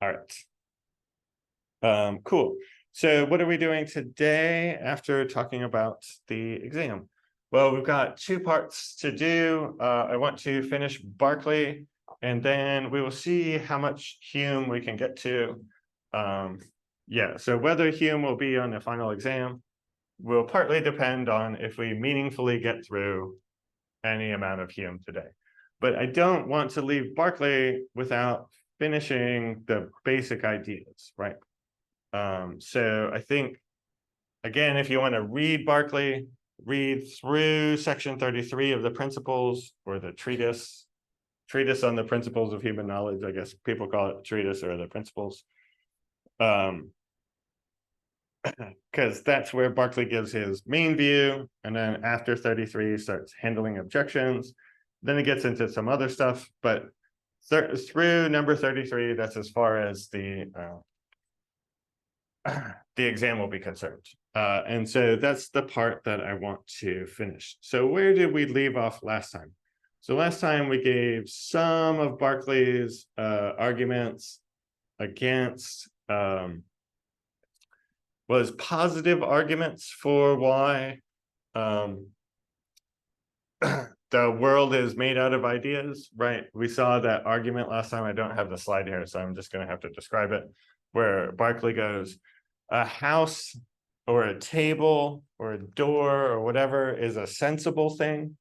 All right. Cool. So what are we doing today after talking about the exam? Well, we've got two parts to do. I want to finish Berkeley, and then we will see how much Hume we can get to. Yeah, so whether Hume will be on the final exam will partly depend on if we meaningfully get through any amount of Hume today. But I don't want to leave Berkeley without finishing the basic ideas, right? So I think, again, if you want to read Berkeley, read through section 33 of the Principles, or the treatise on the principles of human knowledge. I guess people call it treatise or the Principles. Because that's where Berkeley gives his main view, and then after 33 starts handling objections. Then it gets into some other stuff, but through number 33, that's as far as the exam will be concerned. And so that's the part that I want to finish. So where did we leave off last time? So last time we gave some of Berkeley's arguments against was positive arguments for why the world is made out of ideas, right? We saw that argument last time. I don't have the slide here, so I'm just going to have to describe it, where Berkeley goes, a house or a table or a door or whatever is a sensible thing.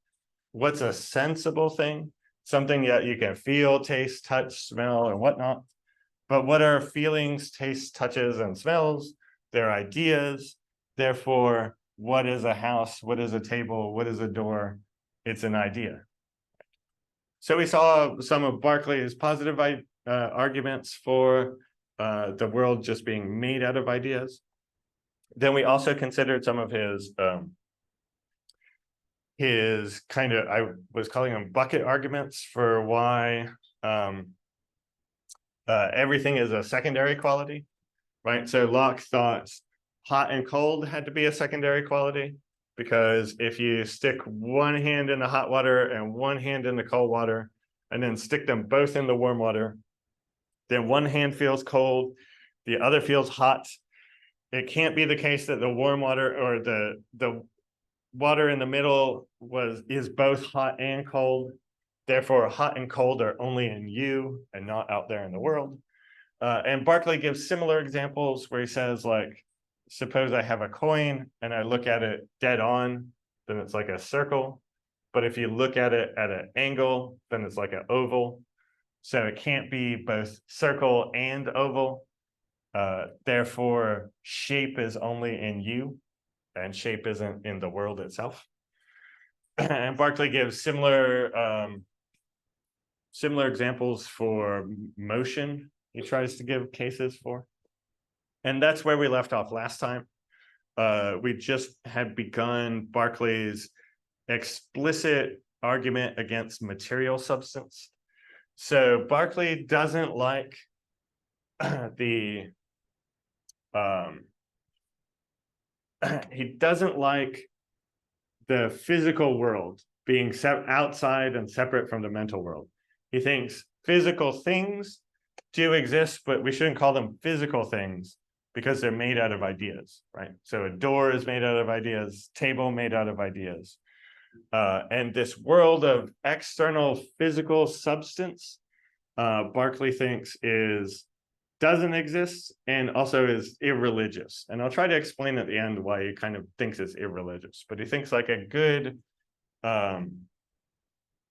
What's a sensible thing? Something that you can feel, taste, touch, smell, and whatnot. But what are feelings, tastes, touches, and smells? They're ideas. Therefore, what is a house? What is a table? What is a door? It's an idea. So we saw some of Berkeley's positive arguments for the world just being made out of ideas. Then we also considered some of his kind of, I was calling them bucket arguments for why everything is a secondary quality, right? So Locke thought hot and cold had to be a secondary quality, because if you stick one hand in the hot water and one hand in the cold water, and then stick them both in the warm water, then one hand feels cold, the other feels hot. It can't be the case that the warm water or the water in the middle is both hot and cold. Therefore, hot and cold are only in you and not out there in the world. And Berkeley gives similar examples where he says, like, suppose I have a coin and I look at it dead on, then it's like a circle. But if you look at it at an angle, then it's like an oval. So it can't be both circle and oval. Therefore, shape is only in you, and shape isn't in the world itself. And Berkeley gives similar examples for motion. He tries to give cases for. And that's where we left off last time. We just had begun Berkeley's explicit argument against material substance. So Berkeley doesn't like he doesn't like the physical world being outside and separate from the mental world. He thinks physical things do exist, but we shouldn't call them physical things because they're made out of ideas, right? So a door is made out of ideas, table made out of ideas. And this world of external physical substance, Berkeley thinks doesn't exist and also is irreligious. And I'll try to explain at the end why he kind of thinks it's irreligious. But he thinks like a good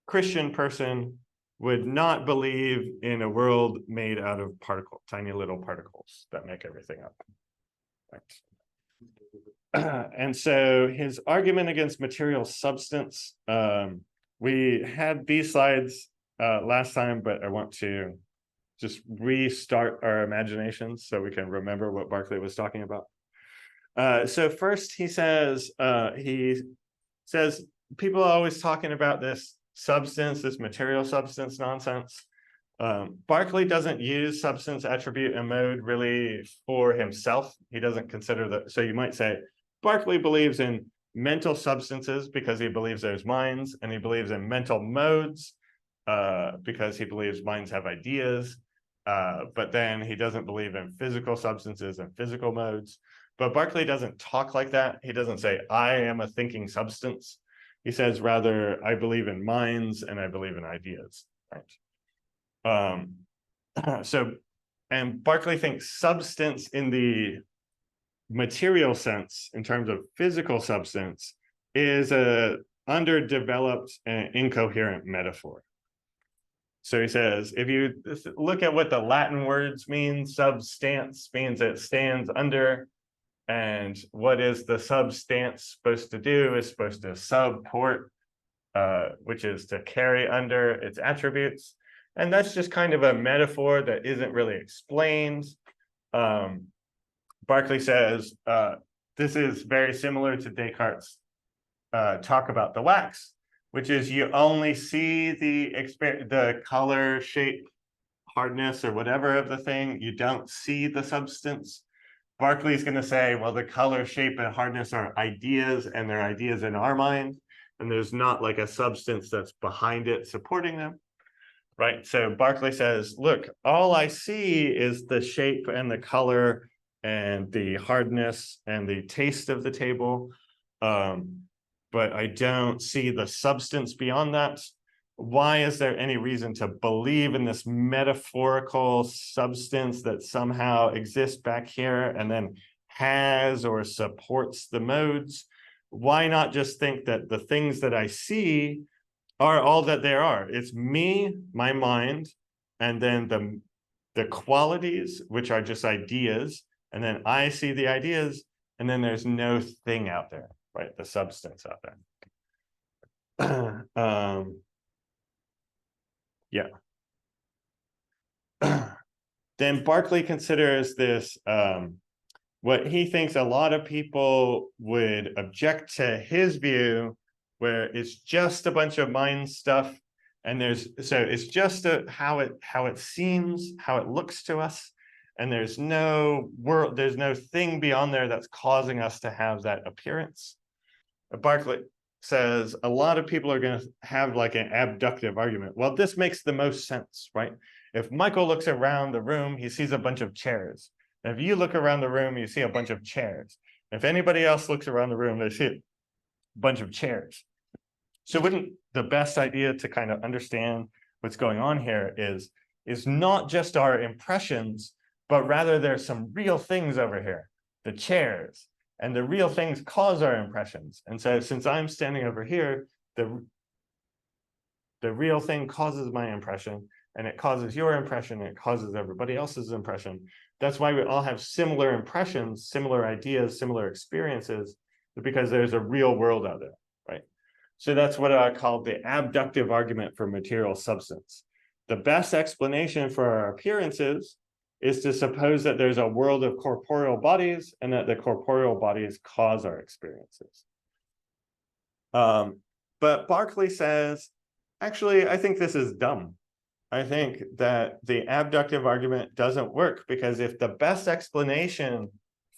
Christian person would not believe in a world made out of tiny little particles that make everything up. Right. And so his argument against material substance, we had these slides last time, but I want to just restart our imaginations so we can remember what Berkeley was talking about. So first he says people are always talking about this substance, this material substance nonsense. Berkeley doesn't use substance, attribute, and mode really for himself. He doesn't consider that. So you might say Berkeley believes in mental substances because he believes there's minds, and he believes in mental modes because he believes minds have ideas. but then he doesn't believe in physical substances and physical modes. But Berkeley doesn't talk like that. He doesn't say, I am a thinking substance. He says, rather, I believe in minds and I believe in ideas, right? And Berkeley thinks substance in the material sense, in terms of physical substance, is a underdeveloped and incoherent metaphor. So he says, if you look at what the Latin words mean, substance means it stands under. And what is the substance supposed to do? Is supposed to support, which is to carry under its attributes. And that's just kind of a metaphor that isn't really explained. Berkeley says, this is very similar to Descartes' talk about the wax, which is you only see the color, shape, hardness, or whatever of the thing. You don't see the substance. Berkeley's going to say, well, the color, shape, and hardness are ideas, and they're ideas in our mind, and there's not like a substance that's behind it supporting them, right? So Berkeley says, look, all I see is the shape and the color and the hardness and the taste of the table, but I don't see the substance beyond that. Why is there any reason to believe in this metaphorical substance that somehow exists back here and then has or supports the modes? Why not just think that the things that I see are all that there are? It's me, my mind, and then the qualities, which are just ideas, and then I see the ideas, and then there's no thing out there, right? The substance out there. Yeah. Then Berkeley considers this, what he thinks a lot of people would object to his view, where it's just a bunch of mind stuff, and it's just how it seems, how it looks to us, and there's no thing beyond there that's causing us to have that appearance. Berkeley says a lot of people are going to have like an abductive argument. Well, this makes the most sense, right? If Michael looks around the room, he sees a bunch of chairs. And if you look around the room, you see a bunch of chairs. If anybody else looks around the room, they see a bunch of chairs. So wouldn't the best idea to kind of understand what's going on here is not just our impressions, but rather there's some real things over here, the chairs. And the real things cause our impressions. And so since I'm standing over here, the real thing causes my impression, and it causes your impression, and it causes everybody else's impression. That's why we all have similar impressions, similar ideas, similar experiences, because there's a real world out there, right? So that's what I call the abductive argument for material substance. The best explanation for our appearances is to suppose that there's a world of corporeal bodies and that the corporeal bodies cause our experiences. But Berkeley says, actually, I think this is dumb. I think that the abductive argument doesn't work, because if the best explanation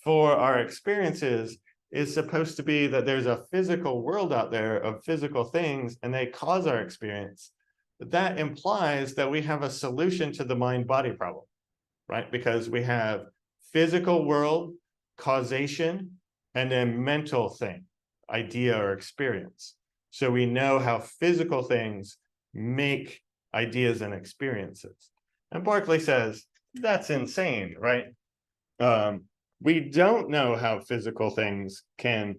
for our experiences is supposed to be that there's a physical world out there of physical things and they cause our experience, that implies that we have a solution to the mind-body problem. Right? Because we have physical world, causation, and then mental thing, idea or experience. So we know how physical things make ideas and experiences. And Berkeley says, that's insane, right? We don't know how physical things can,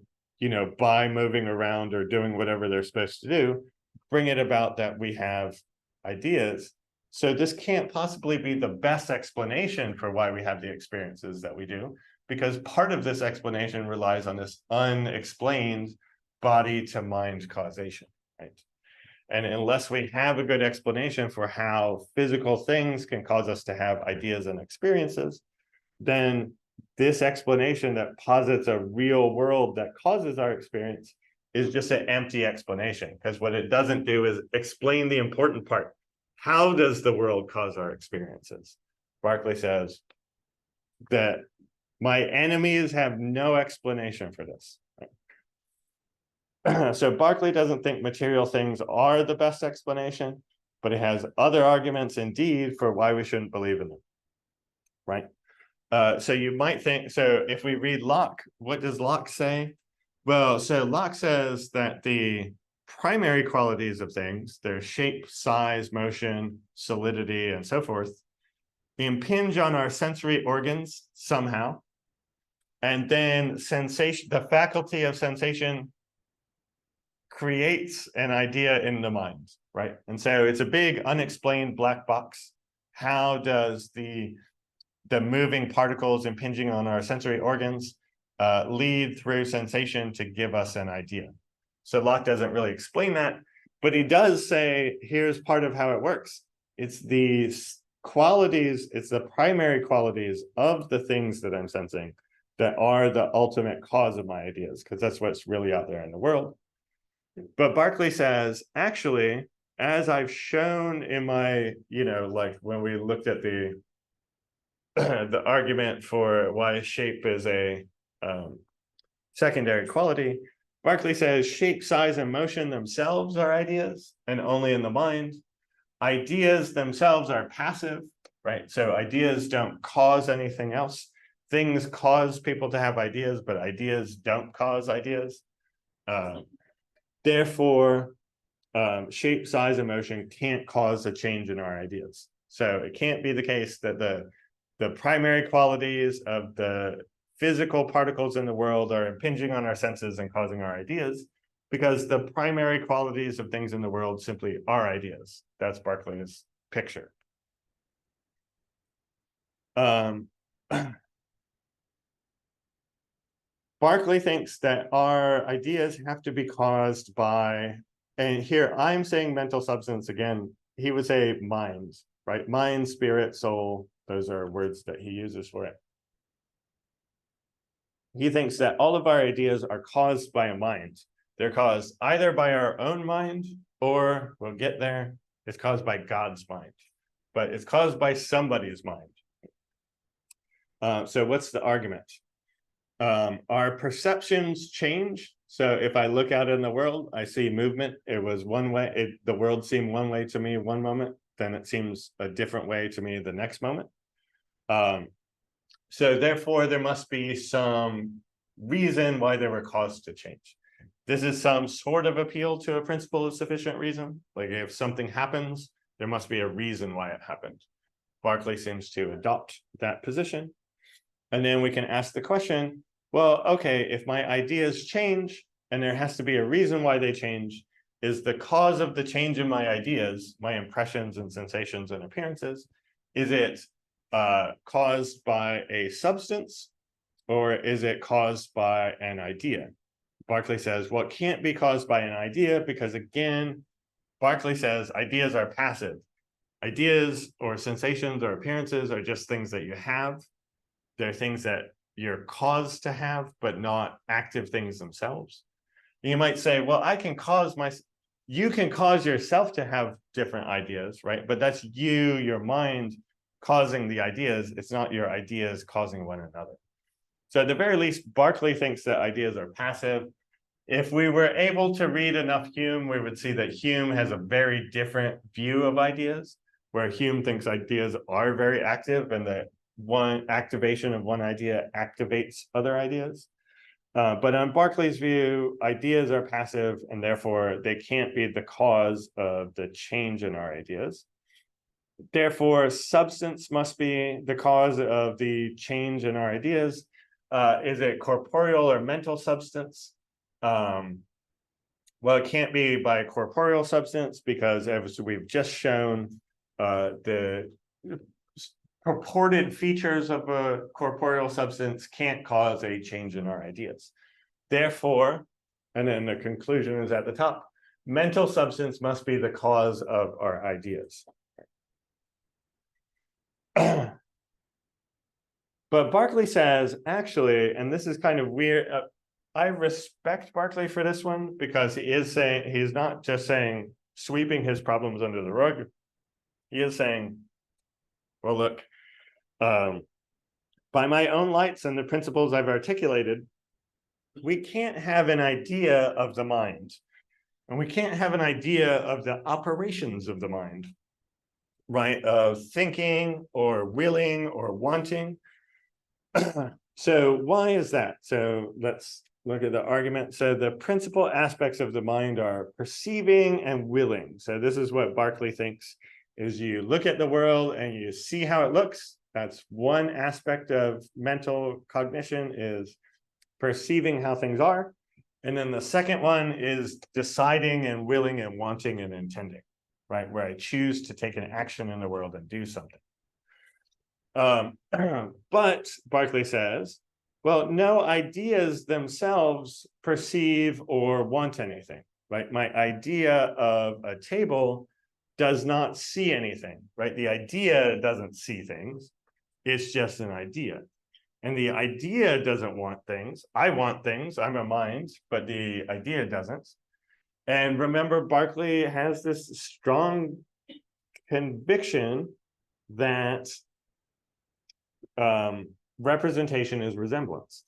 by moving around or doing whatever they're supposed to do, bring it about that we have ideas. So this can't possibly be the best explanation for why we have the experiences that we do, because part of this explanation relies on this unexplained body to mind causation, right? And unless we have a good explanation for how physical things can cause us to have ideas and experiences, then this explanation that posits a real world that causes our experience is just an empty explanation, because what it doesn't do is explain the important part. How does the world cause our experiences? Berkeley says that my enemies have no explanation for this. So Berkeley doesn't think material things are the best explanation, but it has other arguments indeed for why we shouldn't believe in them. right? So you might think, so if we read Locke, what does Locke say? Well, so Locke says that the primary qualities of things, their shape, size, motion, solidity, and so forth, impinge on our sensory organs somehow. And then sensation, the faculty of sensation creates an idea in the mind, right? And so it's a big unexplained black box. How does the moving particles impinging on our sensory organs lead through sensation to give us an idea? So Locke doesn't really explain that, but he does say, here's part of how it works. It's these qualities, it's the primary qualities of the things that I'm sensing that are the ultimate cause of my ideas, because that's what's really out there in the world. But Berkeley says, actually, as I've shown in my, like when we looked at the the argument for why shape is a secondary quality, Berkeley says shape, size, and motion themselves are ideas and only in the mind. Ideas themselves are passive, right? So ideas don't cause anything else. Things cause people to have ideas, but ideas don't cause ideas. Therefore, shape, size, and motion can't cause a change in our ideas. So it can't be the case that the primary qualities of the physical particles in the world are impinging on our senses and causing our ideas, because the primary qualities of things in the world simply are ideas. That's Berkeley's picture. Berkeley thinks that our ideas have to be caused by, and here I'm saying mental substance again, he would say mind, right? Mind, spirit, soul, those are words that he uses for it. He thinks that all of our ideas are caused by a mind. They're caused either by our own mind, or we'll get there, it's caused by God's mind, but it's caused by somebody's mind. So what's the argument? Our perceptions change. So if I look out in the world, I see movement. It was one way, the world seemed one way to me one moment, then it seems a different way to me the next moment. So therefore, there must be some reason why they were caused to change. This is some sort of appeal to a principle of sufficient reason. Like if something happens, there must be a reason why it happened. Berkeley seems to adopt that position. And then we can ask the question, well, okay, if my ideas change and there has to be a reason why they change, is the cause of the change in my ideas, my impressions and sensations and appearances, is it caused by a substance, or is it caused by an idea? Berkeley says, well, it can't be caused by an idea, because again, Berkeley says ideas are passive. Ideas or sensations or appearances are just things that you have. They're things that you're caused to have, but not active things themselves. You might say, well, you can cause yourself to have different ideas, right? But that's you, your mind, causing the ideas. It's not your ideas causing one another. So at the very least, Berkeley thinks that ideas are passive. If we were able to read enough Hume, we would see that Hume has a very different view of ideas, where Hume thinks ideas are very active and that one activation of one idea activates other ideas. But on Berkeley's view, ideas are passive, and therefore they can't be the cause of the change in our ideas. Therefore, substance must be the cause of the change in our ideas. Is it corporeal or mental substance? Well, it can't be by corporeal substance, because as we've just shown, the purported features of a corporeal substance can't cause a change in our ideas. Therefore, and then the conclusion is at the top, mental substance must be the cause of our ideas. But Berkeley says, actually, and this is kind of weird, I respect Berkeley for this one, because he is saying, he's not just saying sweeping his problems under the rug. He is saying, well, look, by my own lights and the principles I've articulated, we can't have an idea of the mind, and we can't have an idea of the operations of the mind right, of thinking or willing or wanting. So why is that? So let's look at the argument. So the principal aspects of the mind are perceiving and willing. So this is what Berkeley thinks is you look at the world and you see how it looks. That's one aspect of mental cognition, is perceiving how things are. And then the second one is deciding and willing and wanting and intending, right? Where I choose to take an action in the world and do something. But Berkeley says, well, no ideas themselves perceive or want anything, right? My idea of a table does not see anything, right? The idea doesn't see things. It's just an idea. And the idea doesn't want things. I want things. I'm a mind, but the idea doesn't. And remember, Berkeley has this strong conviction that representation is resemblance.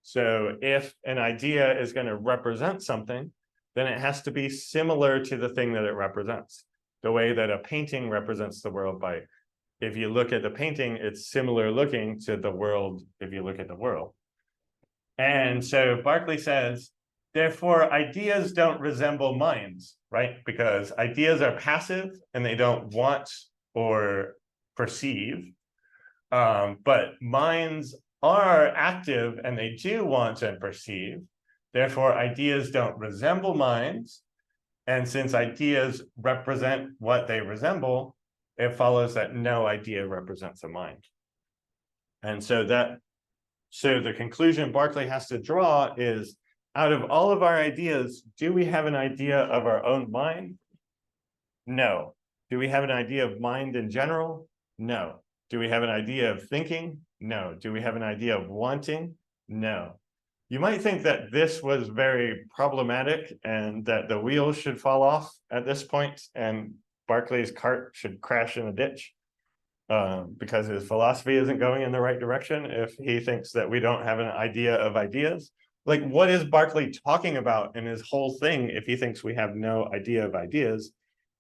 So if an idea is going to represent something, then it has to be similar to the thing that it represents. The way that a painting represents the world by, if you look at the painting, it's similar looking to the world if you look at the world. And so Berkeley says, therefore, ideas don't resemble minds, right? Because ideas are passive and they don't want or perceive. But minds are active and they do want and perceive. Therefore, ideas don't resemble minds. And since ideas represent what they resemble, it follows that no idea represents a mind. And so the conclusion Berkeley has to draw is, out of all of our ideas, do we have an idea of our own mind? No. Do we have an idea of mind in general? No. Do we have an idea of thinking? No. Do we have an idea of wanting? No. You might think that this was very problematic and that the wheels should fall off at this point and Berkeley's cart should crash in a ditch because his philosophy isn't going in the right direction if he thinks that we don't have an idea of ideas. Like, what is Berkeley talking about in his whole thing if he thinks we have no idea of ideas?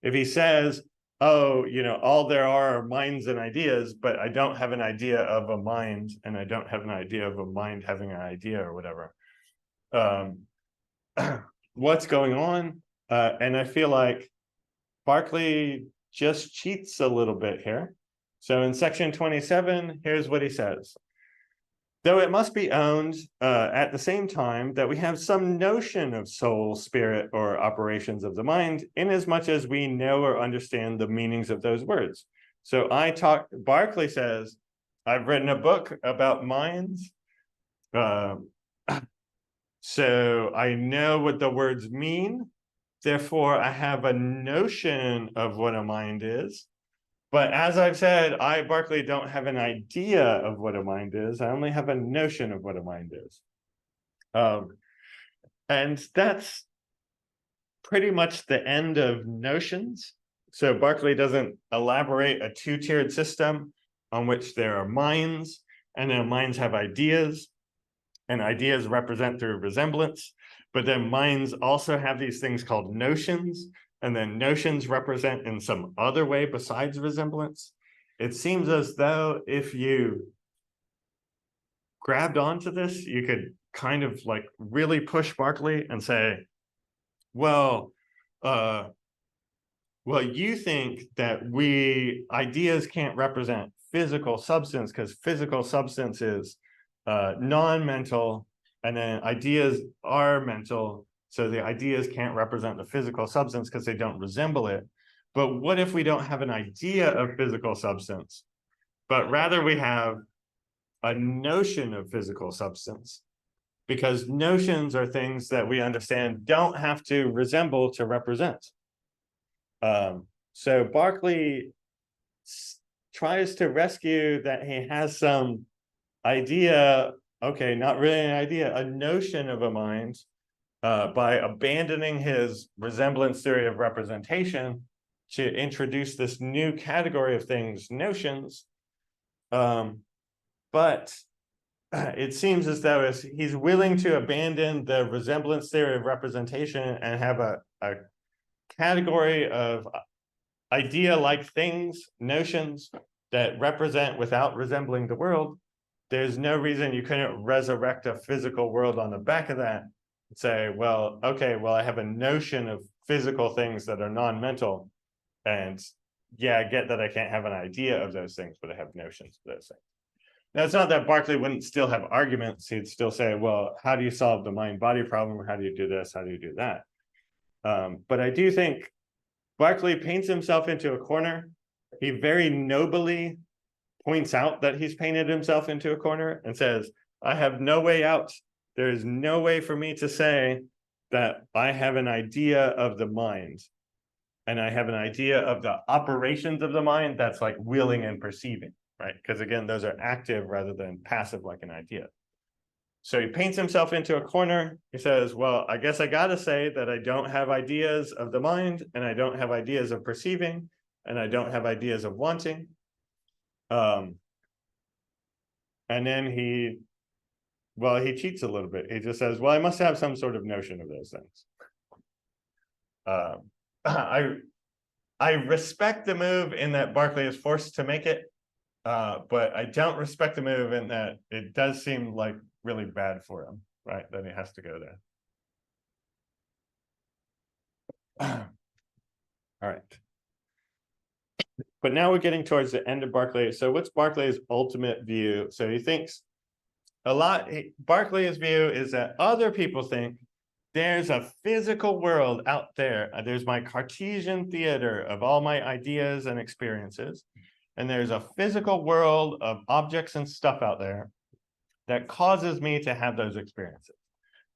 If he says, oh, all there are minds and ideas, but I don't have an idea of a mind, and I don't have an idea of a mind having an idea or whatever. What's going on? And I feel like Berkeley just cheats a little bit here. So in section 27, here's what he says. Though it must be owned at the same time that we have some notion of soul, spirit, or operations of the mind, inasmuch as we know or understand the meanings of those words. So Berkeley says, I've written a book about minds. So I know what the words mean. Therefore, I have a notion of what a mind is. But as I've said, I, Berkeley, don't have an idea of what a mind is. I only have a notion of what a mind is. And that's pretty much the end of notions. So Berkeley doesn't elaborate a two-tiered system on which there are minds, and then minds have ideas, and ideas represent through resemblance. But then minds also have these things called notions, and then notions represent in some other way besides resemblance. It seems as though if you grabbed onto this, you could kind of like really push Berkeley and say, well, you think that ideas can't represent physical substance because physical substance is non-mental, and then ideas are mental. So the ideas can't represent the physical substance because they don't resemble it. But what if we don't have an idea of physical substance, but rather we have a notion of physical substance? Because notions are things that we understand don't have to resemble to represent. So Berkeley tries to rescue that he has some idea, okay, not really an idea, a notion of a mind, by abandoning his resemblance theory of representation to introduce this new category of things, notions. But it seems as though he's willing to abandon the resemblance theory of representation and have a category of idea-like things, notions that represent without resembling the world, there's no reason you couldn't resurrect a physical world on the back of that and say, well, okay, well, I have a notion of physical things that are non-mental, and yeah, I get that I can't have an idea of those things, but I have notions of those things. Now, it's not that Berkeley wouldn't still have arguments. He'd still say, well, how do you solve the mind-body problem? How do you do this? How do you do that? But I do think Berkeley paints himself into a corner. He very nobly points out that he's painted himself into a corner and says, I have no way out. There is no way for me to say that I have an idea of the mind and I have an idea of the operations of the mind that's like willing and perceiving, right? Because again, those are active rather than passive like an idea. So he paints himself into a corner. He says, well, I guess I got to say that I don't have ideas of the mind, and I don't have ideas of perceiving, and I don't have ideas of wanting. And then he cheats a little bit. He just says, well, I must have some sort of notion of those things. I respect the move in that Berkeley is forced to make it, but I don't respect the move in that it does seem like really bad for him, right? That he has to go there. All right. But now we're getting towards the end of Berkeley. So what's Berkeley's ultimate view? So he thinks Berkeley's view is that other people think there's a physical world out there. There's my Cartesian theater of all my ideas and experiences. And there's a physical world of objects and stuff out there that causes me to have those experiences.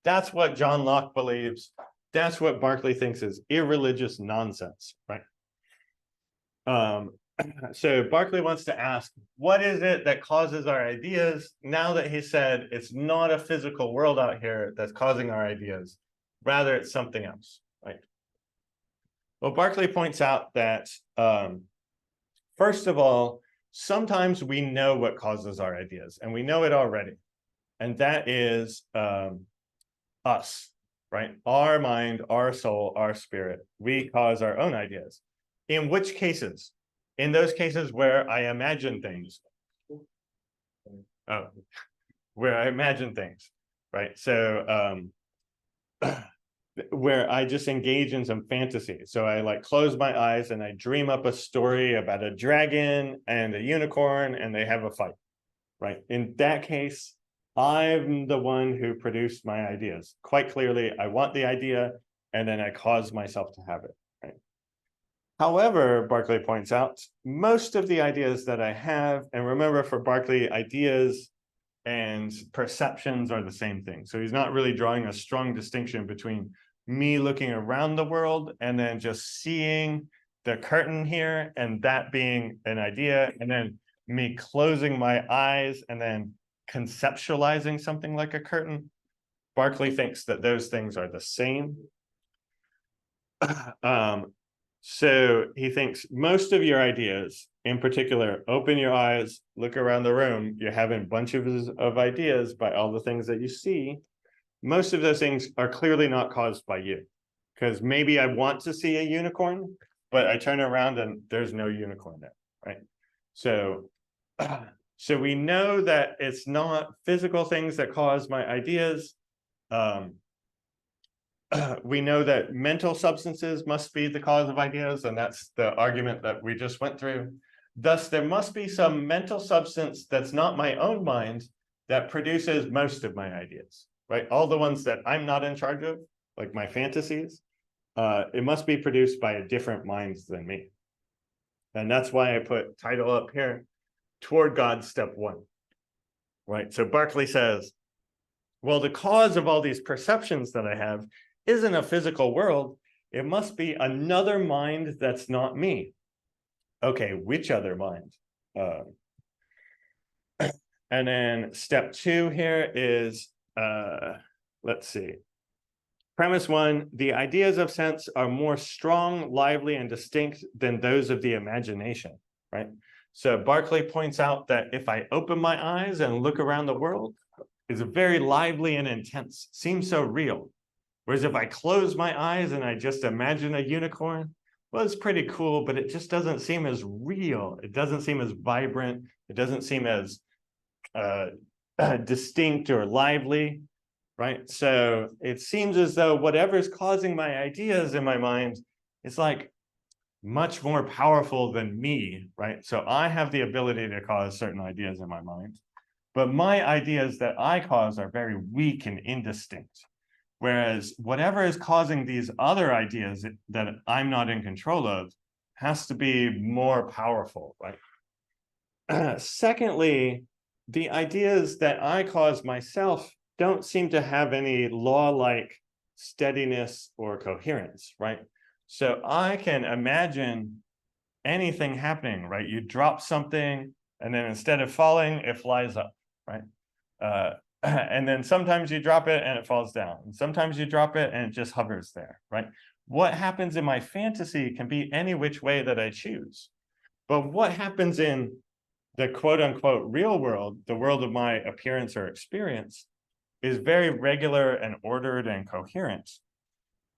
That's what John Locke believes. That's what Berkeley thinks is irreligious nonsense, right? So Berkeley wants to ask, what is it that causes our ideas? Now that he said it's not a physical world out here that's causing our ideas, rather it's something else, right? Well, Berkeley points out that, first of all, sometimes we know what causes our ideas, and we know it already. And that is us, right? Our mind, our soul, our spirit. We cause our own ideas. In which cases? In those cases where I imagine things. Oh, where I imagine things, right? So where I just engage in some fantasy. So I like close my eyes and I dream up a story about a dragon and a unicorn and they have a fight, right? In that case, I'm the one who produced my ideas. Quite clearly, I want the idea and then I cause myself to have it, right? However, Berkeley points out, most of the ideas that I have, and remember for Berkeley, ideas and perceptions are the same thing. So he's not really drawing a strong distinction between me looking around the world and then just seeing the curtain here and that being an idea, and then me closing my eyes and then conceptualizing something like a curtain. Berkeley thinks that those things are the same. So he thinks most of your ideas, in particular, open your eyes, look around the room, you're having bunches of ideas by all the things that you see. Most of those things are clearly not caused by you, because maybe I want to see a unicorn, but I turn around and there's no unicorn there, right? So we know that it's not physical things that cause my ideas. We know that mental substances must be the cause of ideas, and that's the argument that we just went through. Thus, there must be some mental substance that's not my own mind that produces most of my ideas, right? All the ones that I'm not in charge of, like my fantasies, it must be produced by a different mind than me. And that's why I put title up here, Toward God, Step 1, right? So Berkeley says, well, the cause of all these perceptions that I have isn't a physical world. It must be another mind that's not me. Okay, which other mind? And then step 2 here is, let's see. Premise 1, the ideas of sense are more strong, lively, and distinct than those of the imagination, right? So Berkeley points out that if I open my eyes and look around the world, it's very lively and intense, seems so real. Whereas if I close my eyes and I just imagine a unicorn, well, it's pretty cool, but it just doesn't seem as real. It doesn't seem as vibrant. It doesn't seem as distinct or lively, right? So it seems as though whatever's causing my ideas in my mind is like much more powerful than me, right? So I have the ability to cause certain ideas in my mind, but my ideas that I cause are very weak and indistinct. Whereas whatever is causing these other ideas that I'm not in control of has to be more powerful, right? Secondly, the ideas that I cause myself don't seem to have any law-like steadiness or coherence, right? So I can imagine anything happening, right? You drop something, and then instead of falling, it flies up, right? And then sometimes you drop it and it falls down. And sometimes you drop it and it just hovers there, right? What happens in my fantasy can be any which way that I choose. But what happens in the quote unquote real world, the world of my appearance or experience, is very regular and ordered and coherent.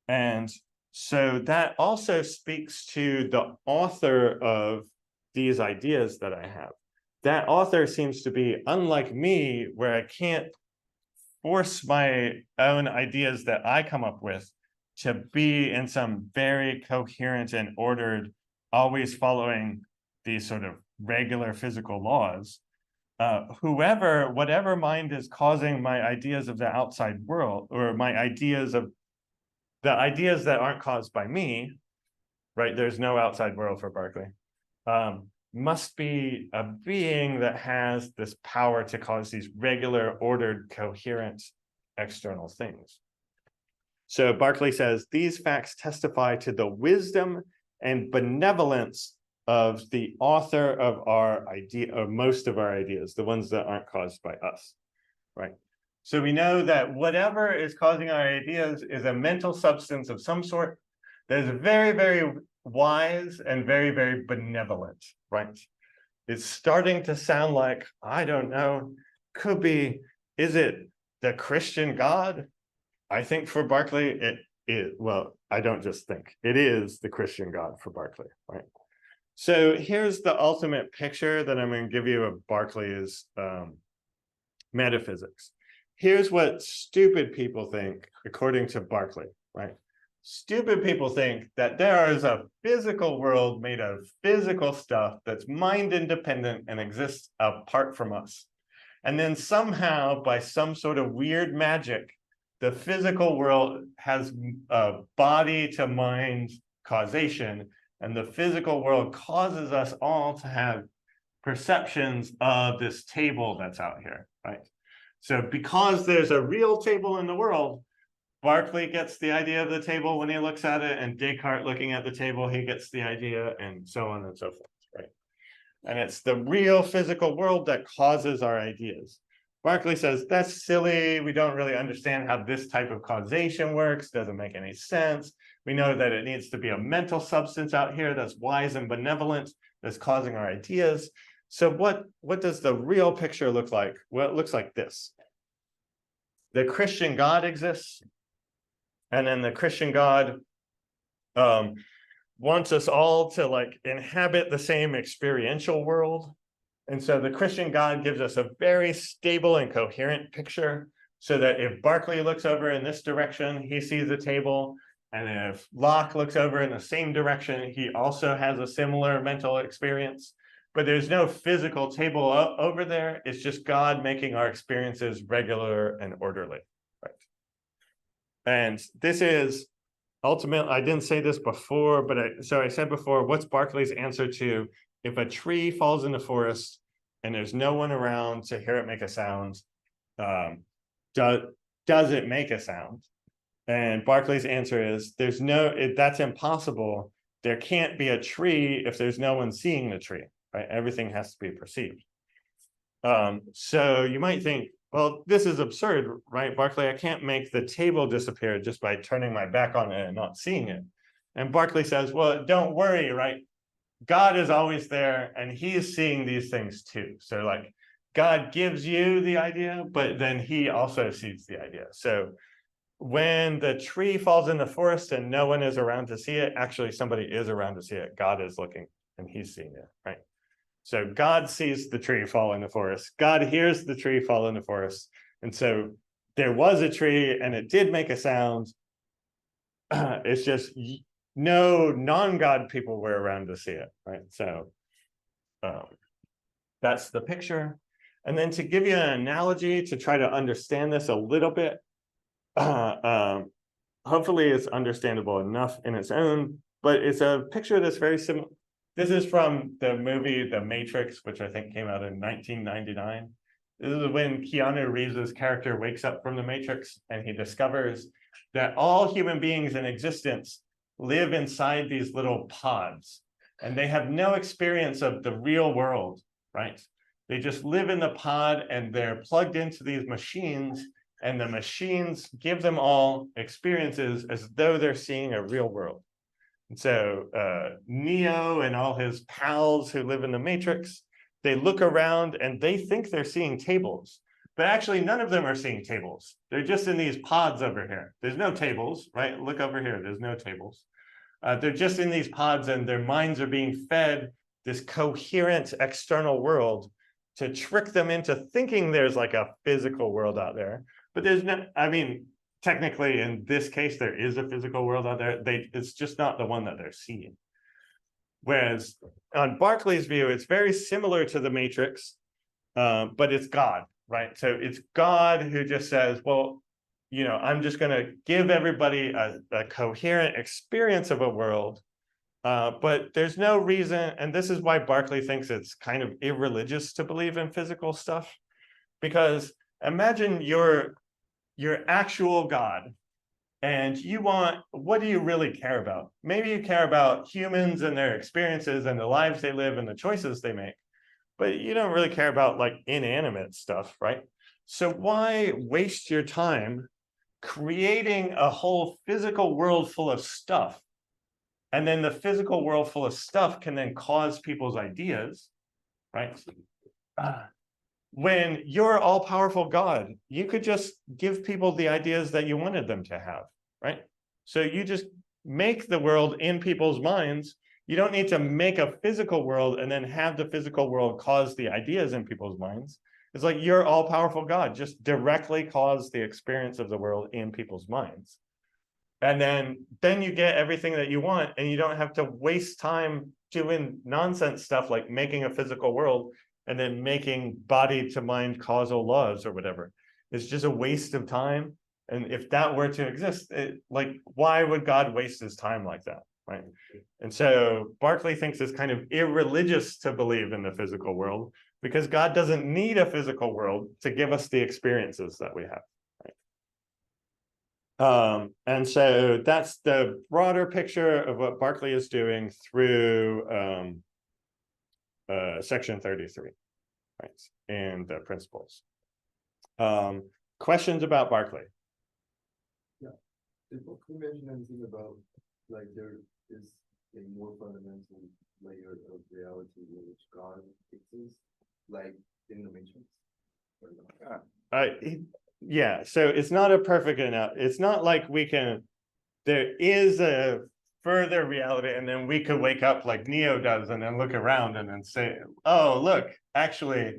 And so that also speaks to the author of these ideas that I have. That author seems to be unlike me, where I can't force my own ideas that I come up with to be in some very coherent and ordered, always following these sort of regular physical laws. Whatever mind is causing my ideas of the outside world, or my ideas of the ideas that aren't caused by me, right? There's no outside world for Berkeley. Must be a being that has this power to cause these regular, ordered, coherent external things. So Berkeley says, these facts testify to the wisdom and benevolence of the author of our idea, or most of our ideas, the ones that aren't caused by us, right? So we know that whatever is causing our ideas is a mental substance of some sort that is very, very wise and very, very benevolent, right? It's starting to sound like, I don't know, could be, is it the Christian God? I think for Berkeley, it is, well, I don't just think, it is the Christian God for Berkeley, right? So here's the ultimate picture that I'm going to give you of Berkeley's metaphysics. Here's what stupid people think, according to Berkeley, right? Stupid people think that there is a physical world made of physical stuff that's mind independent and exists apart from us. And then somehow, by some sort of weird magic, the physical world has a body to mind causation, and the physical world causes us all to have perceptions of this table that's out here, right? So because there's a real table in the world, Berkeley gets the idea of the table when he looks at it, and Descartes looking at the table, he gets the idea, and so on and so forth, right? And it's the real physical world that causes our ideas. Berkeley says, that's silly. We don't really understand how this type of causation works. Doesn't make any sense. We know that it needs to be a mental substance out here that's wise and benevolent, that's causing our ideas. So what does the real picture look like? Well, it looks like this. The Christian God exists, and then the Christian God wants us all to like inhabit the same experiential world. And so the Christian God gives us a very stable and coherent picture, so that if Berkeley looks over in this direction, he sees a table. And if Locke looks over in the same direction, he also has a similar mental experience. But there's no physical table over there. It's just God making our experiences regular and orderly, right? And this is ultimately, I didn't say this before, but I said before, what's Berkeley's answer to if a tree falls in the forest and there's no one around to hear it make a sound, does it make a sound? And Berkeley's answer is that's impossible. There can't be a tree if there's no one seeing the tree, right? Everything has to be perceived. So you might think, well, this is absurd, right, Berkeley? I can't make the table disappear just by turning my back on it and not seeing it. And Berkeley says, well, don't worry, right? God is always there, and he is seeing these things too. So like, God gives you the idea, but then he also sees the idea. So when the tree falls in the forest and no one is around to see it, actually somebody is around to see it. God is looking and he's seeing it, right? So God sees the tree fall in the forest. God hears the tree fall in the forest. And so there was a tree and it did make a sound. It's just no non-God people were around to see it, right? So that's the picture. And then to give you an analogy to try to understand this a little bit, hopefully it's understandable enough in its own, but it's a picture that's very similar. This is from the movie The Matrix, which I think came out in 1999. This is when Keanu Reeves' character wakes up from the Matrix and he discovers that all human beings in existence live inside these little pods and they have no experience of the real world, right? They just live in the pod and they're plugged into these machines, and the machines give them all experiences as though they're seeing a real world. And so Neo and all his pals who live in the Matrix, they look around and they think they're seeing tables, but actually none of them are seeing tables. They're just in these pods over here. There's no tables, right? Look over here, there's no tables. They're just in these pods and their minds are being fed this coherent external world to trick them into thinking there's like a physical world out there. But there's no, I mean, technically in this case, there is a physical world out there. It's just not the one that they're seeing. Whereas on Berkeley's view, it's very similar to the Matrix, but it's God, right? So it's God who just says, well, you know, I'm just going to give everybody a coherent experience of a world, but there's no reason, and this is why Berkeley thinks it's kind of irreligious to believe in physical stuff, because imagine your actual God, and you want, what do you really care about? Maybe you care about humans and their experiences and the lives they live and the choices they make, but you don't really care about like inanimate stuff, right? So why waste your time creating a whole physical world full of stuff? And then the physical world full of stuff can then cause people's ideas, right? When you're all-powerful God, you could just give people the ideas that you wanted them to have, right? So you just make the world in people's minds. You don't need to make a physical world and then have the physical world cause the ideas in people's minds. It's like you're all-powerful God, just directly cause the experience of the world in people's minds. And then you get everything that you want, and you don't have to waste time doing nonsense stuff like making a physical world and then making body to mind causal laws or whatever. It's just a waste of time. And if that were to exist, like, why would God waste his time like that, right? And so Berkeley thinks it's kind of irreligious to believe in the physical world because God doesn't need a physical world to give us the experiences that we have. And so that's the broader picture of what Berkeley is doing through section 33, right, and the principles. Questions about Berkeley? Yeah, did Berkeley mention anything about like there is a more fundamental layer of reality in which God exists, like in the Matrix? Yeah, so it's not a perfect enough. It's not like we can, there is a further reality and then we could wake up like Neo does and then look around and then say, oh, look, actually,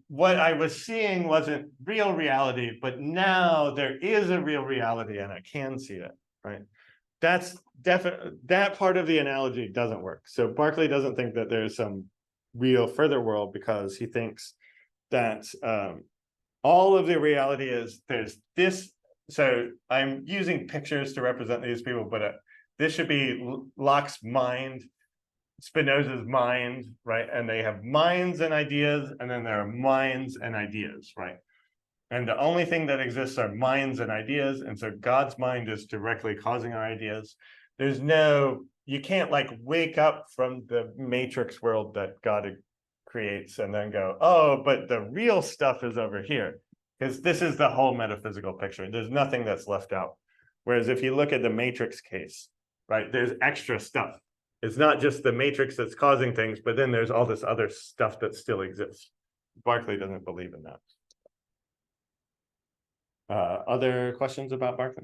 what I was seeing wasn't real reality, but now there is a real reality and I can see it, right? That's definitely, that part of the analogy doesn't work. So Berkeley doesn't think that there's some real further world because he thinks that all of the reality is there's this. So I'm using pictures to represent these people, but this should be Locke's mind, Spinoza's mind, right? And they have minds and ideas, and then there are minds and ideas, right? And the only thing that exists are minds and ideas. And so God's mind is directly causing our ideas. There's no, you can't like wake up from the matrix world that God creates and then go, oh, but the real stuff is over here. Because this is the whole metaphysical picture. There's nothing that's left out. Whereas if you look at the matrix case, right, there's extra stuff. It's not just the matrix that's causing things, but then there's all this other stuff that still exists. Berkeley doesn't believe in that. Other questions about Berkeley?